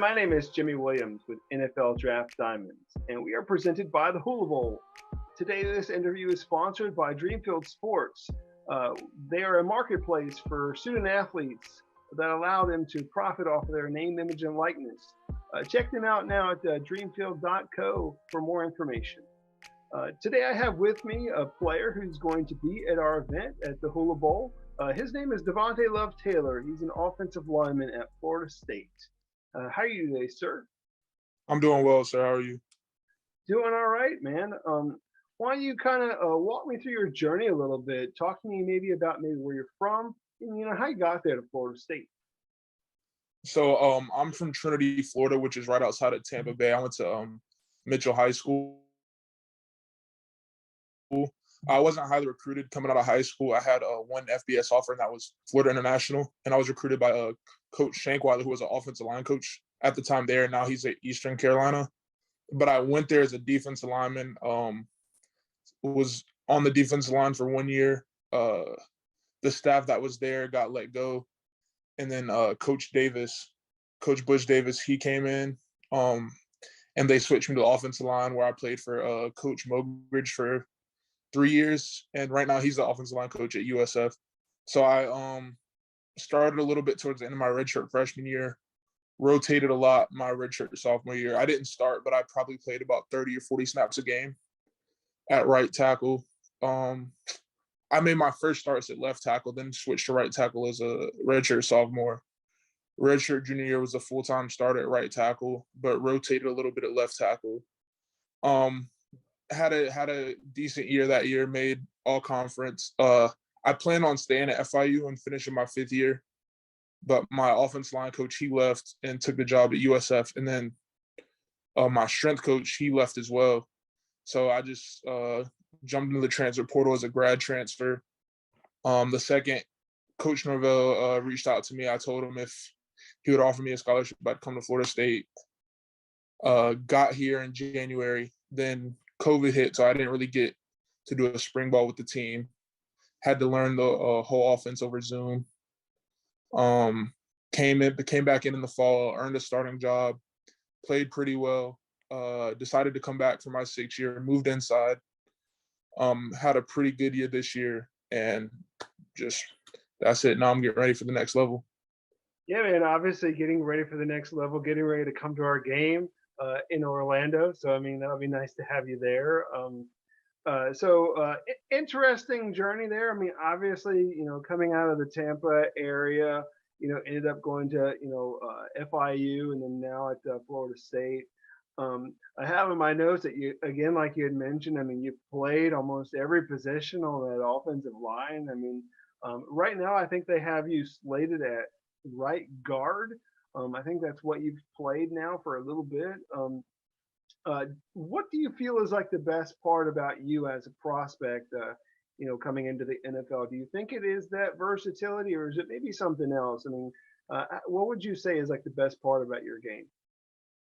my name is Jimmy Williams with NFL Draft Diamonds, and we are presented by the Hula Bowl. Today, this interview is sponsored by Dreamfield Sports. Uh, they are a marketplace for student athletes that allow them to profit off of their name, image, and likeness. Check them out now at dreamfield.co for more information. Today, I have with me a player who's going to be at our event at the Hula Bowl. His name is Devontay Love Taylor. He's an offensive lineman at Florida State. How are you today, sir? I'm doing well, sir. How are you? Doing all right, man. Why don't you kind of walk me through your journey a little bit? Talk to me maybe about maybe where you're from and how you got there to Florida State. So I'm from Trinity, Florida, which is right outside of Tampa Bay. I went to Mitchell High School. I wasn't highly recruited coming out of high school. I had one FBS offer, and that was Florida International. And I was recruited by Coach Shankweiler, who was an offensive line coach at the time there. And now he's at Eastern Carolina. But I went there as a defensive lineman. Was on the defensive line for 1 year. The staff that was there got let go. And then Coach Bush Davis, he came in. And they switched me to the offensive line, where I played for Coach Mogridge for 3 years. And right now he's the offensive line coach at USF. So I started a little bit towards the end of my redshirt freshman year, rotated a lot my redshirt sophomore year. I didn't start, but I probably played about 30 or 40 snaps a game at right tackle. I made my first starts at left tackle, then switched to right tackle as a redshirt sophomore. Redshirt junior year was a full-time starter at right tackle, but rotated a little bit at left tackle. Had a decent year that year, made all conference. I plan on staying at FIU and finishing my 5th year, but my offensive line coach, he left and took the job at USF. And then my strength coach, he left as well. So I just jumped into the transfer portal as a grad transfer. The second Coach Norvell reached out to me, I told him if he would offer me a scholarship, I'd come to Florida State. Got here in January, then COVID hit, so I didn't really get to do a spring ball with the team. Had to learn the whole offense over Zoom. Came back in the fall, earned a starting job, played pretty well. Decided to come back for my 6th year, moved inside. Had a pretty good year this year, and just that's it. Now I'm getting ready for the next level. Yeah, man, obviously getting ready for the next level, getting ready to come to our game in Orlando. So, I mean, that'll be nice to have you there. Interesting journey there. I mean, obviously, coming out of the Tampa area, ended up going to, FIU and then now at Florida State. I have in my notes that you, again, like you had mentioned, I mean, you played almost every position on that offensive line. I mean, right now, I think they have you slated at right guard. I think that's what you've played now for a little bit. What do you feel is like the best part about you as a prospect, coming into the NFL? Do you think it is that versatility, or is it maybe something else? I mean, what would you say is like the best part about your game?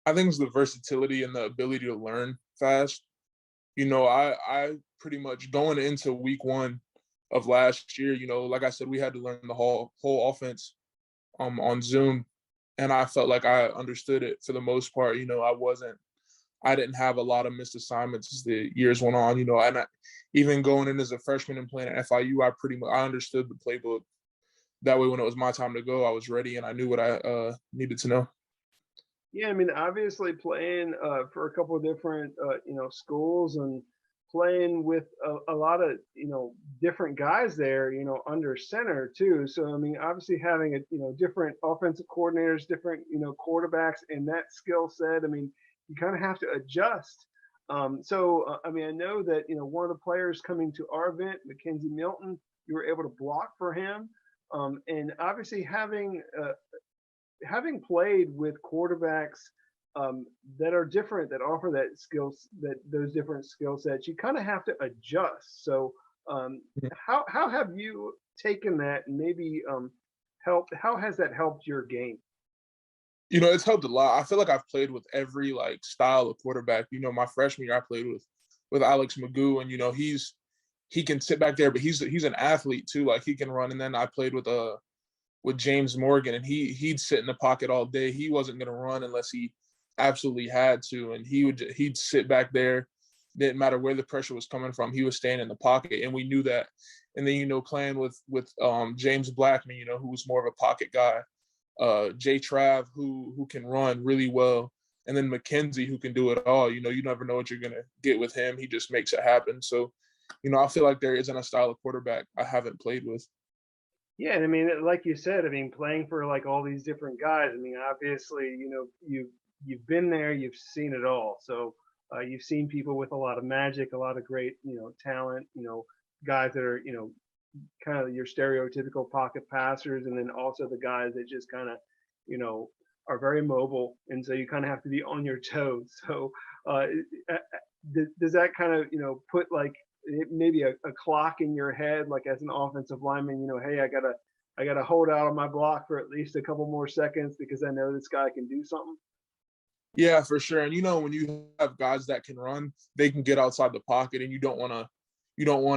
I think it's the versatility and the ability to learn fast. I pretty much going into week 1 of last year, like I said, we had to learn the whole offense on Zoom. And I felt like I understood it for the most part. I didn't have a lot of missed assignments as the years went on, and even going in as a freshman and playing at FIU, I understood the playbook. That way, when it was my time to go, I was ready and I knew what I needed to know. Yeah, I mean, obviously playing for a couple of different, schools and playing with a lot of, different guys there, under center too. So, I mean, obviously having different offensive coordinators, different, quarterbacks and that skill set, I mean, you kind of have to adjust. I mean, I know that, one of the players coming to our event, Mackenzie Milton, you were able to block for him. And obviously having played with quarterbacks that are different, that offer those different skill sets, you kind of have to adjust. So how have you taken that and maybe how has that helped your game? It's helped a lot. I feel like I've played with every style of quarterback. My freshman year I played with Alex Magoo, and he can sit back there, but he's an athlete too. Like he can run. And then I played with with James Morgan, and he'd sit in the pocket all day. He wasn't going to run unless he absolutely had to, and he'd sit back there. Didn't matter where the pressure was coming from, he was staying in the pocket, and we knew that. And then playing with James Blackman, who was more of a pocket guy, Jay Trav, who can run really well, and then McKenzie, who can do it all. You never know what you're gonna get with him. He just makes it happen. So, I feel like there isn't a style of quarterback I haven't played with. Yeah, and I mean, like you said, I mean, playing for like all these different guys. I mean, obviously, you've been there, you've seen it all. So you've seen people with a lot of magic, a lot of great, talent. Guys that are, kind of your stereotypical pocket passers, and then also the guys that just kind of, you know, are very mobile, and so you kind of have to be on your toes. So uh, does that kind of, put like maybe a clock in your head, like as an offensive lineman, hey, I gotta hold out on my block for at least a couple more seconds because I know this guy can do something. Yeah, for sure. And when you have guys that can run, they can get outside the pocket, and you don't want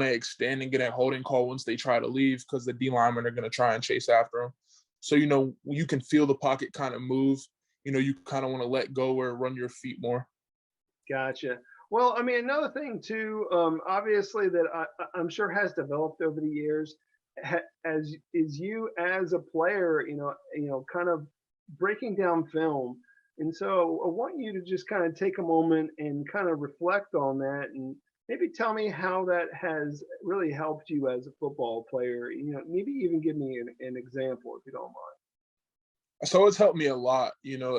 to extend and get a holding call once they try to leave, because the D linemen are going to try and chase after them. So you can feel the pocket kind of move. You kind of want to let go or run your feet more. Gotcha. Well, I mean, another thing too, obviously that I'm sure has developed over the years, as is you as a player, kind of breaking down film. And so I want you to just kind of take a moment and kind of reflect on that, and maybe tell me how that has really helped you as a football player. Maybe even give me an example if you don't mind. So it's helped me a lot,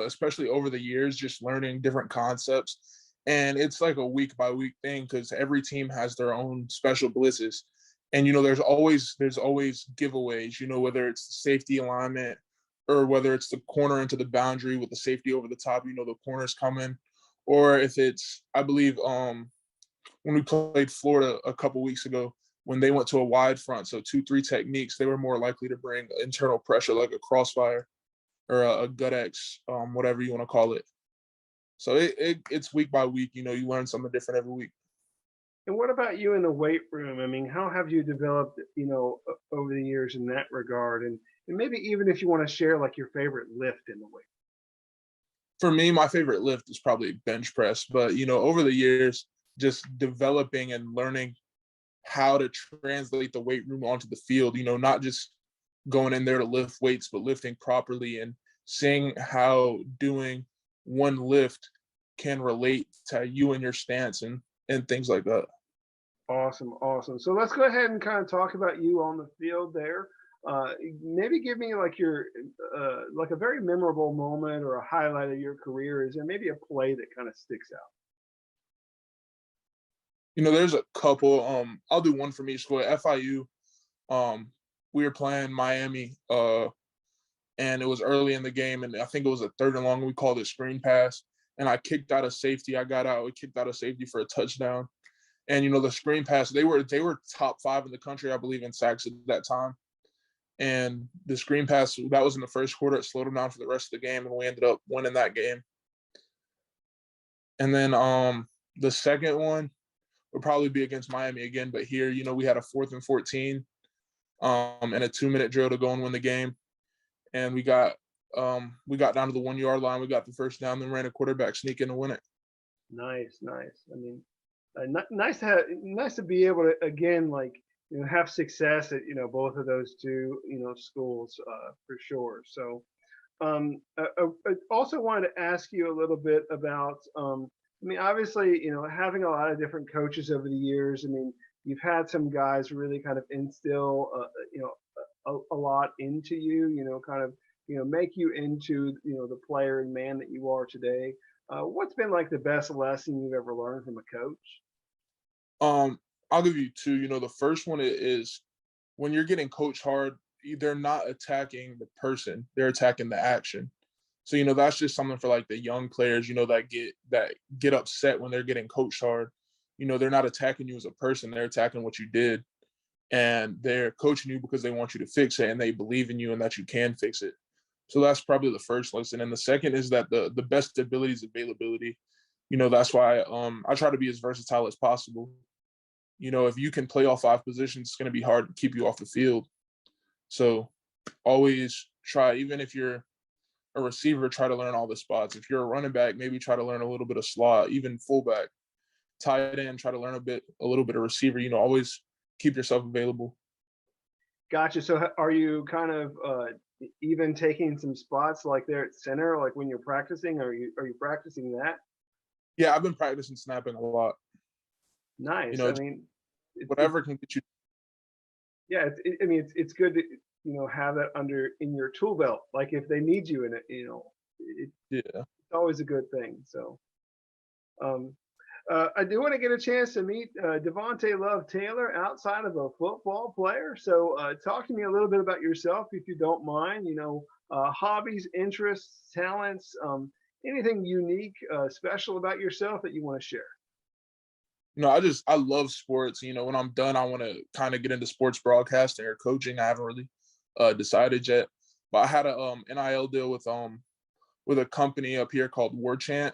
especially over the years, just learning different concepts. And it's like a week by week thing, because every team has their own special blitzes. And there's always giveaways, whether it's the safety alignment or whether it's the corner into the boundary with the safety over the top, the corner's coming. Or if it's, I believe, when we played Florida a couple weeks ago, when they went to a wide front, so 2-3 techniques, they were more likely to bring internal pressure like a crossfire or a gut X, whatever you want to call it. So it's week by week. You learn something different every week. And what about you in the weight room? I mean, how have you developed, over the years in that regard? And maybe even if you want to share like your favorite lift in the weight. For me, my favorite lift is probably bench press. But over the years, just developing and learning how to translate the weight room onto the field. Not just going in there to lift weights, but lifting properly, and seeing how doing one lift can relate to you and your stance and things like that. Awesome, awesome. So let's go ahead and kind of talk about you on the field there. Uh, Maybe give me like your like a very memorable moment or a highlight of your career. Is there maybe a play that kind of sticks out? There's a couple. I'll do one from each school. At FIU, we were playing Miami, and it was early in the game, and I think it was a 3rd and long. We called it screen pass, and I kicked out of safety. I got out. We kicked out of safety for a touchdown. And the screen pass, they were top 5 in the country, I believe, in sacks at that time. And the screen pass, that was in the first quarter. It slowed them down for the rest of the game, and we ended up winning that game. And then the second one would probably be against Miami again, but here, we had a 4th and 14, and a 2-minute drill to go and win the game. And we got down to the 1-yard line. We got the first down, then ran a quarterback sneak in to win it. Nice, nice. I mean, nice to be able to again, like, have success at both of those two schools, for sure. So I also wanted to ask you a little bit about, I mean, obviously, having a lot of different coaches over the years. I mean, you've had some guys really kind of instill, a lot into you, kind of, make you into, the player and man that you are today. What's been like the best lesson you've ever learned from a coach? I'll give you two. The first one is when you're getting coached hard, they're not attacking the person, they're attacking the action. So, that's just something for like the young players, that get upset when they're getting coached hard. They're not attacking you as a person, they're attacking what you did. And they're coaching you because they want you to fix it, and they believe in you and that you can fix it. So that's probably the first lesson. And the second is that the best ability is availability. That's why I try to be as versatile as possible. If you can play all 5 positions, it's going to be hard to keep you off the field. So, always try, even if you're a receiver, try to learn all the spots. If you're a running back, maybe try to learn a little bit of slot, even fullback, tight end, try to learn a little bit of receiver, always keep yourself available. Gotcha. So are you kind of even taking some spots like there at center, like when you're practicing? Are you practicing that? Yeah, I've been practicing snapping a lot. Nice. I Just mean, it's whatever can get you. yeah. I mean, it's good to have that in your tool belt. Like if they need you in it, Yeah. it's always a good thing. So um, I do want to get a chance to meet Devontay Love Taylor outside of a football player. So talk to me a little bit about yourself, if you don't mind. Hobbies, interests, talents, anything unique, special about yourself that you want to share. I love sports. When I'm done, I want to kind of get into sports broadcasting or coaching. I haven't really decided yet, but I had a NIL deal with a company up here called War Chant.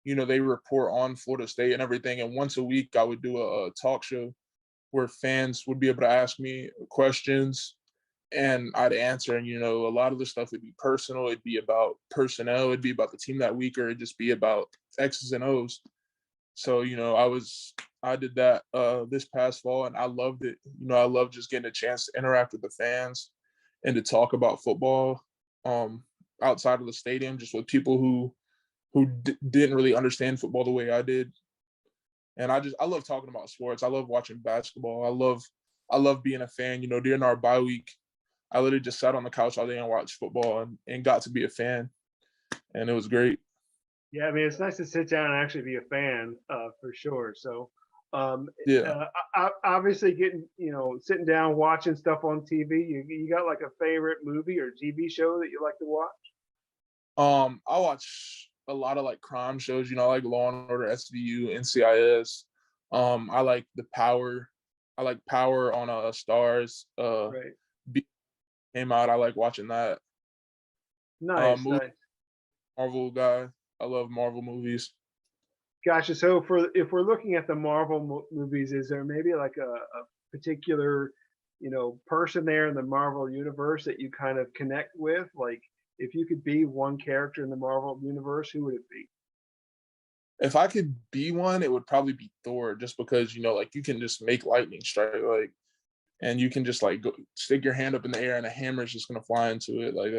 They report on Florida State and everything, and once a week I would do a talk show where fans would be able to ask me questions and I'd answer. And a lot of the stuff would be personal. It'd be about personnel. It'd be about the team that week, or it'd just be about X's and O's. So I did that this past fall, and I loved it. I love just getting a chance to interact with the fans and to talk about football outside of the stadium, just with people who didn't really understand football the way I did. And I love talking about sports. I love watching basketball. I love being a fan. During our bye week, I literally just sat on the couch all day and watched football and got to be a fan, and it was great. Yeah, I mean, it's nice to sit down and actually be a fan, for sure. So, Yeah. obviously, sitting down watching stuff on TV. You got like a favorite movie or TV show that you like to watch? I watch a lot of like crime shows. I like Law and Order, SVU, NCIS. I like the Power. I like Power on Stars. Right. Came out. I like watching that. Nice, Movie, nice. Marvel guy. I love Marvel movies. Gotcha. So, if we're looking at the Marvel movies, is there maybe like a particular, person there in the Marvel universe that you kind of connect with? Like, if you could be one character in the Marvel universe, who would it be? If I could be one, it would probably be Thor, just because like you can just make lightning strike, like, and you can just like go stick your hand up in the air and a hammer is just gonna fly into it. Like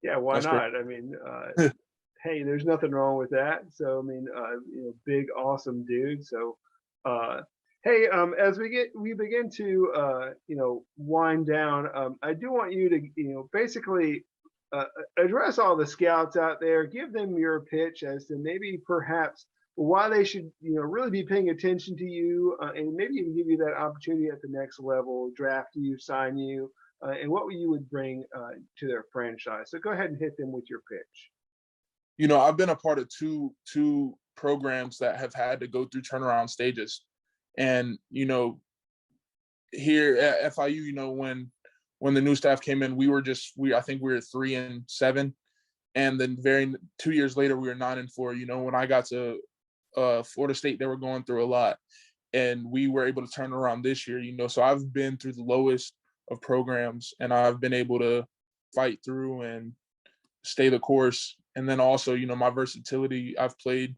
Yeah, why that's great. not? I mean, hey, there's nothing wrong with that. So, I mean, big, awesome dude. So, uh, hey, as we begin to, wind down, I do want you to, basically uh, address all the scouts out there, give them your pitch as to maybe perhaps why they should, really be paying attention to you, and maybe even give you that opportunity at the next level, draft you, sign you, and what you would bring to their franchise. So go ahead and hit them with your pitch. I've been a part of two programs that have had to go through turnaround stages, and here at FIU, when the new staff came in, I think we were 3-7, and then 2 years later we were 9-4. When I got to Florida State, they were going through a lot, and we were able to turn around this year. So I've been through the lowest of programs, and I've been able to fight through and stay the course. And then also, my versatility, I've played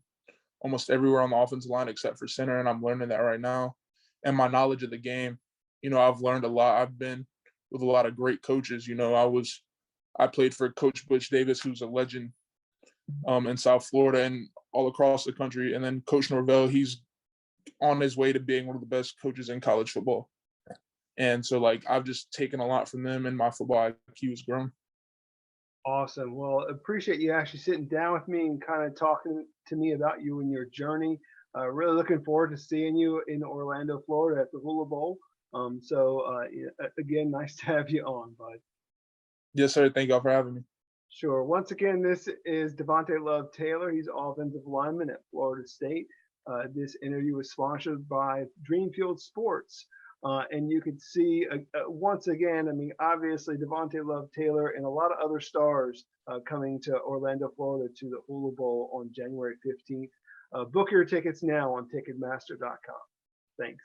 almost everywhere on the offensive line except for center, and I'm learning that right now. And my knowledge of the game, I've learned a lot. I've been with a lot of great coaches. I played for Coach Butch Davis, who's a legend in South Florida and all across the country. And then Coach Norvell, he's on his way to being one of the best coaches in college football. And so, like, I've just taken a lot from them, and my football IQ has grown. Awesome. Well, appreciate you actually sitting down with me and kind of talking to me about you and your journey. Really looking forward to seeing you in Orlando, Florida at the Hula Bowl. Again, nice to have you on, bud. Yes, sir. Thank y'all for having me. Sure. Once again, this is Devontay Love Taylor. He's offensive lineman at Florida State. This interview was sponsored by Dreamfield Sports. And you could see, once again, I mean, obviously, Devontay Love Taylor and a lot of other stars coming to Orlando, Florida to the Hula Bowl on January 15th. Book your tickets now on Ticketmaster.com. Thanks.